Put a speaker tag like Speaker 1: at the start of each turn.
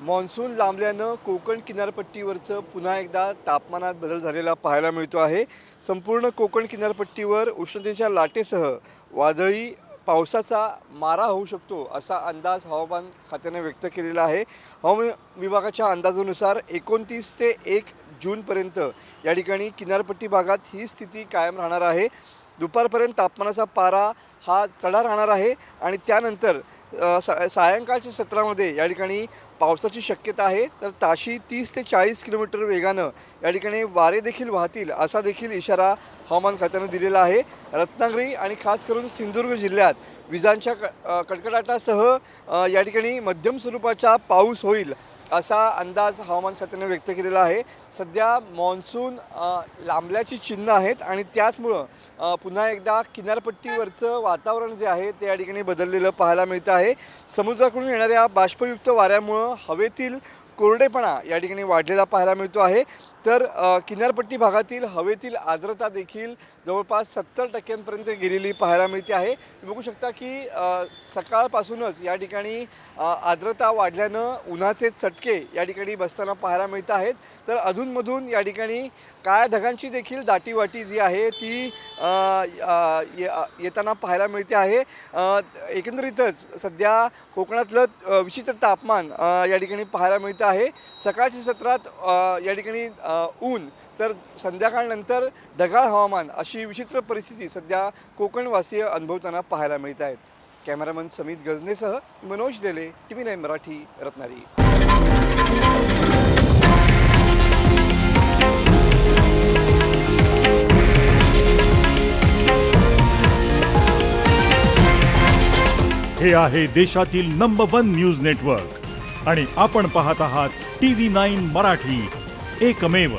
Speaker 1: Monsoon लांबल्यानं Konkan किनारपट्टीवरचं पुन्हा एकदा तापमानात बदल झालेला पाहायला मिळतो आहे. संपूर्ण कोकण किनारपट्टीवर उष्णतेच्या लाटेसह वादळी पावसाचा मारा होऊ शकतो असा अंदाज हवामान खात्याने व्यक्त केलेला आहे. हवामान विभागाच्या अंदाजानुसार 29 ते 1 जूनपर्यंत या ठिकाणी किनारपट्टी भागात ही स्थिती कायम राहणार आहे. दुपारपर्यंत तापमानाचा पारा हा चढा राहणार आहे आणि त्यानंतर सायंकाळच्या सत्रामध्ये या ठिकाणी पावसाची शक्यता आहे. तर ताशी 30 ते 40 किलोमीटर वेगानं या ठिकाणी वारे देखील वाहतील असा देखील इशारा हवामान खात्यानं दिलेला आहे. रत्नागिरी आणि खास करून सिंधुदुर्ग जिल्ह्यात विजांच्या कडकडाटासह या ठिकाणी मध्यम स्वरूपाचा पाऊस होईल असा अंदाज हवामान खात्याने व्यक्त केलेला आहे. सध्या मान्सून लांबल्याची चिन्ह आहेत आणि त्याचमुळं पुन्हा एकदा किनारपट्टीवरचं वातावरण जे आहे ते या ठिकाणी बदललेलं पाहायला मिळतं आहे. समुद्राकडून येणाऱ्या बाष्पयुक्त वाऱ्यामुळं हवेतील कोरडेपणा या ठिकाणी वाढलेला पाहायला मिळतो आहे. तर किनारपट्टी भागातील हवेतील आर्द्रता देखील जवळपास 70% गेलेली पाहायला मिळते आहे. बघू शकता की सकाळपासूनच या ठिकाणी आर्द्रता वाढल्यानं उन्हाचे चटके या ठिकाणी बसताना पाहायला मिळत आहेत. तर अधूनमधून या ठिकाणी काळ्या ढगांची देखील दाटीवाटी जी आहे ती येताना पाहायला मिळते आहे. एकंदरीतच सध्या कोकणातलं विचित्र तापमान या ठिकाणी पाहायला मिळतं आहे. सकाळच्या सत्रात या ठिकाणी ऊन तर संध्याकाळनंतर ढगाळ हवामान अशी विचित्र परिस्थिती सध्या कोकणवासीय अनुभवताना पाहायला मिळत आहेत. कॅमेरामन समित गजनेसह मनोज डेले, TV9 मराठी, रत्नागिरी.
Speaker 2: हे आहे देशातील नंबर 1 न्यूज नेटवर्क आणि आपण पाहत आहात TV9 मराठी, एकमेव.